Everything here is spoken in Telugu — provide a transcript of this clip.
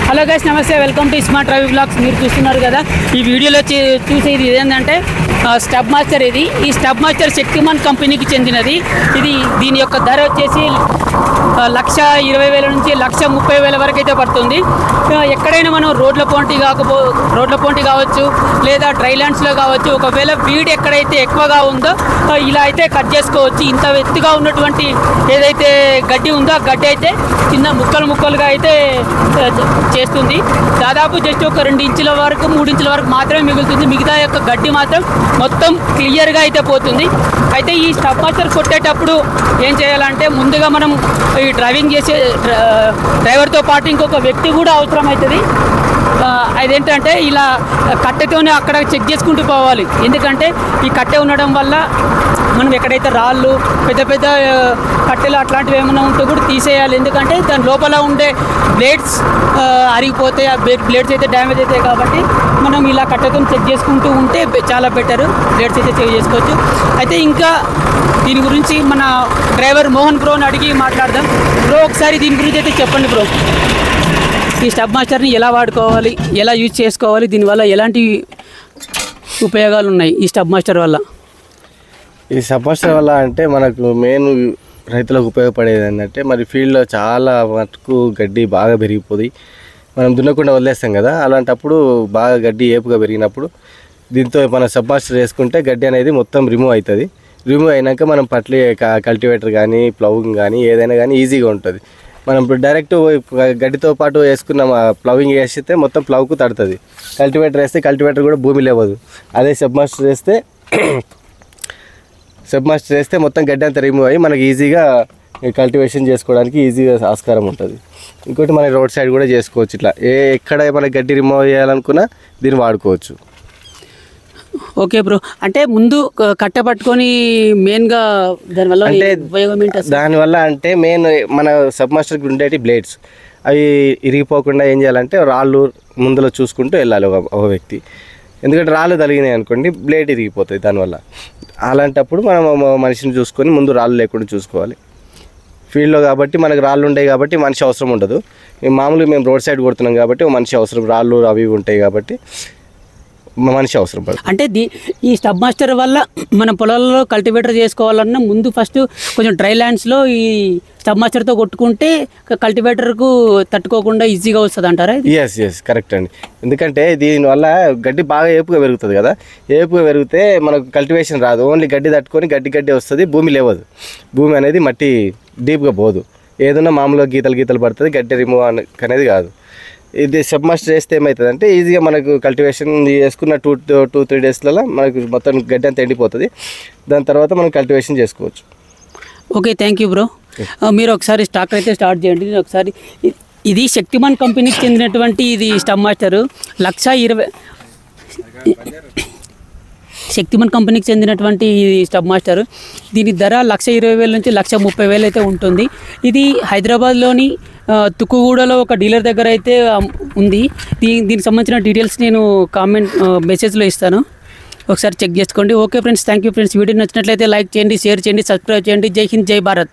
హలో గైస్, నమస్తే. Welcome to smart Ravi blogs. మీరు చూస్తున్నారు కదా, ఈ వీడియోలో చూసేది ఇదేంటంటే స్టబ్ మాస్టర్. ఈ స్టబ్ మాస్టర్ శక్తిమాన్ కంపెనీకి చెందినది. దీని యొక్క ధర వచ్చేసి 1,20,000 నుంచి 1,30,000 వరకు అయితే పడుతుంది. ఎక్కడైనా మనం రోడ్ల పోంటి కావచ్చు, లేదా డ్రై ల్యాండ్స్లో కావచ్చు. ఒకవేళ వీడ్ ఎక్కడైతే ఎక్కువగా ఉందో ఇలా అయితే కట్ చేసుకోవచ్చు. ఇంత ఎత్తుగా ఉన్నటువంటి ఏదైతే గడ్డి ఉందో ఆ గడ్డి అయితే చిన్న ముక్కలుగా అయితే చేస్తుంది. దాదాపు జస్ట్ ఒక 2 ఇంచుల వరకు 3 ఇంచుల వరకు మాత్రమే మిగులుతుంది. మిగతా యొక్క గడ్డి మాత్రం మొత్తం క్లియర్గా అయితే పోతుంది. అయితే ఈ స్టబ్ మాస్టర్ కొట్టేటప్పుడు ఏం చేయాలంటే, ముందుగా మనం ఈ డ్రైవింగ్ చేసే డ్రైవర్తో పాటు ఇంకొక వ్యక్తి కూడా అవసరం అవుతుంది. అదేంటంటే ఇలా కట్టెతోనే అక్కడ చెక్ చేసుకుంటూ పోవాలి. ఎందుకంటే ఈ కట్టె ఉండడం వల్ల మనం ఎక్కడైతే రాళ్ళు, పెద్ద పెద్ద కట్టెలు అట్లాంటివి ఏమైనా ఉంటే కూడా తీసేయాలి. ఎందుకంటే దాని లోపల ఉండే బ్లేడ్స్ అరిగిపోతాయి. ఆ బ్లేడ్స్ అయితే డ్యామేజ్ అవుతాయి. కాబట్టి మనం ఇలా కట్టెతో చెక్ చేసుకుంటూ ఉంటే చాలా బెటర్. బ్లేడ్స్ అయితే చెక్ చేసుకోవచ్చు. అయితే ఇంకా దీని గురించి మన డ్రైవర్ మోహన్ బ్రోని అడిగి మాట్లాడదాం. బ్రో, ఒకసారి దీని గురించి అయితే చెప్పండి బ్రో. ఈ స్టబ్ మాస్టర్ని ఎలా వాడుకోవాలి, ఎలా యూజ్ చేసుకోవాలి, దీనివల్ల ఎలాంటి ఉపయోగాలు ఉన్నాయి ఈ స్టబ్ మాస్టర్ వల్ల? ఈ స్టబ్ మాస్టర్ వల్ల అంటే మనకు మెయిన్ రైతులకు ఉపయోగపడేది ఏంటంటే, మరి ఫీల్డ్లో చాలా మటుకు గడ్డి బాగా పెరిగిపోయి మనం దున్నకుండా వదిలేస్తాం కదా. అలాంటప్పుడు బాగా గడ్డి ఏపుగా పెరిగినప్పుడు దీంతో మన స్టబ్ మాస్టర్ వేసుకుంటే గడ్డి అనేది మొత్తం రిమూవ్ అవుతుంది. రిమూవ్ అయినాక మనం కల్టివేటర్ కానీ ప్లౌవింగ్ కానీ ఏదైనా కానీ ఈజీగా ఉంటుంది. మనం డైరెక్ట్ గడ్డితో పాటు వేసుకున్న ప్లవింగ్ వేస్తే మొత్తం ప్లవ్కు తడుతుంది. కల్టివేటర్ వేస్తే కల్టివేటర్ కూడా భూమి లేవదు. అదే స్టబ్ మాస్టర్ వేస్తే మొత్తం గడ్డి అంతా రిమూవ్ అయ్యి మనకి ఈజీగా కల్టివేషన్ చేసుకోవడానికి ఈజీగా ఆస్కారం ఉంటుంది. ఇంకోటి మన రోడ్ సైడ్ కూడా చేసుకోవచ్చు. ఇట్లా ఎక్కడ మనకి గడ్డి రిమూవ్ చేయాలనుకున్నా దీన్ని వాడుకోవచ్చు. ఓకే బ్రో, అంటే ముందు కట్టె పట్టుకొని మెయిన్గా దానివల్ల అంటే ఉపయోగం ఏంటి? దానివల్ల అంటే మెయిన్ మన స్టబ్ మాస్టర్కి ఉండేటి బ్లేడ్స్ అవి ఇరిగిపోకుండా ఏం చేయాలంటే రాళ్ళు ముందులో చూసుకుంటూ వెళ్ళాలి ఒక వ్యక్తి. ఎందుకంటే రాళ్ళు తగిలినాయి అనుకోండి, బ్లేడ్ ఇరిగిపోతుంది దానివల్ల. అలాంటప్పుడు మనం మనిషిని చూసుకొని ముందు రాళ్ళు లేకుండా చూసుకోవాలి. ఫీల్డ్లో కాబట్టి మనకు రాళ్ళు ఉంటాయి కాబట్టి మనిషి అవసరం ఉండదు. మామూలుగా మేము రోడ్ సైడ్ కొడుతున్నాం కాబట్టి మనిషి అవసరం, రాళ్ళు అవి ఉంటాయి కాబట్టి మనిషి అవసరం పడుతుంది. అంటే ఈ స్టబ్ మాస్టర్ వల్ల మన పొలాల్లో కల్టివేటర్ చేసుకోవాలన్నా ముందు ఫస్ట్ కొంచెం డ్రై ల్యాండ్స్లో ఈ స్టబ్ మాస్టర్తో కొట్టుకుంటే కల్టివేటర్కు తట్టుకోకుండా ఈజీగా వస్తుంది అంటారా? ఎస్ కరెక్ట్ అండి. ఎందుకంటే దీనివల్ల గడ్డి బాగా ఏపుగా పెరుగుతుంది కదా. ఏపుగా పెరిగితే మనకు కల్టివేషన్ రాదు. ఓన్లీ గడ్డి తట్టుకొని గడ్డి వస్తుంది, భూమి లేవదు. భూమి అనేది మట్టి డీప్గా పోదు. ఏదన్నా మామూలుగా గీతలు పడుతుంది, గడ్డి రిమూవ్ అనేది కాదు. ఇది స్టబ్ మాస్టర్ వేస్తే ఏమవుతుంది అంటే ఈజీగా మనకు కల్టివేషన్ చేసుకున్న 2-3 డేస్లలో మనకు మొత్తం గడ్డి అంతా ఎండిపోతుంది. దాని తర్వాత మనం కల్టివేషన్ చేసుకోవచ్చు. Okay, thank you bro. మీరు ఒకసారి స్టాక్ అయితే స్టార్ట్ చేయండి. ఒకసారి ఇది శక్తిమాన్ కంపెనీకి చెందినటువంటి ఇది స్టబ్ మాస్టరు 1,20,000 శక్తిమాన్ కంపెనీకి చెందినటువంటి ఈ స్టబ్ మాస్టర్. దీని ధర 1,20,000 నుంచి 1,30,000 అయితే ఉంటుంది. ఇది హైదరాబాద్లోని తుక్కుగూడలో ఒక డీలర్ దగ్గర అయితే ఉంది. దీనికి సంబంధించిన డీటెయిల్స్ నేను మెసేజ్లో ఇస్తాను, ఒకసారి చెక్ చేసుకోండి. Okay friends, thank you friends. Video నచ్చినట్లయితే లైక్ చేయండి, షేర్ చేయండి, సబ్స్క్రైబ్ చేయండి. జై హింద్, జై భారత్.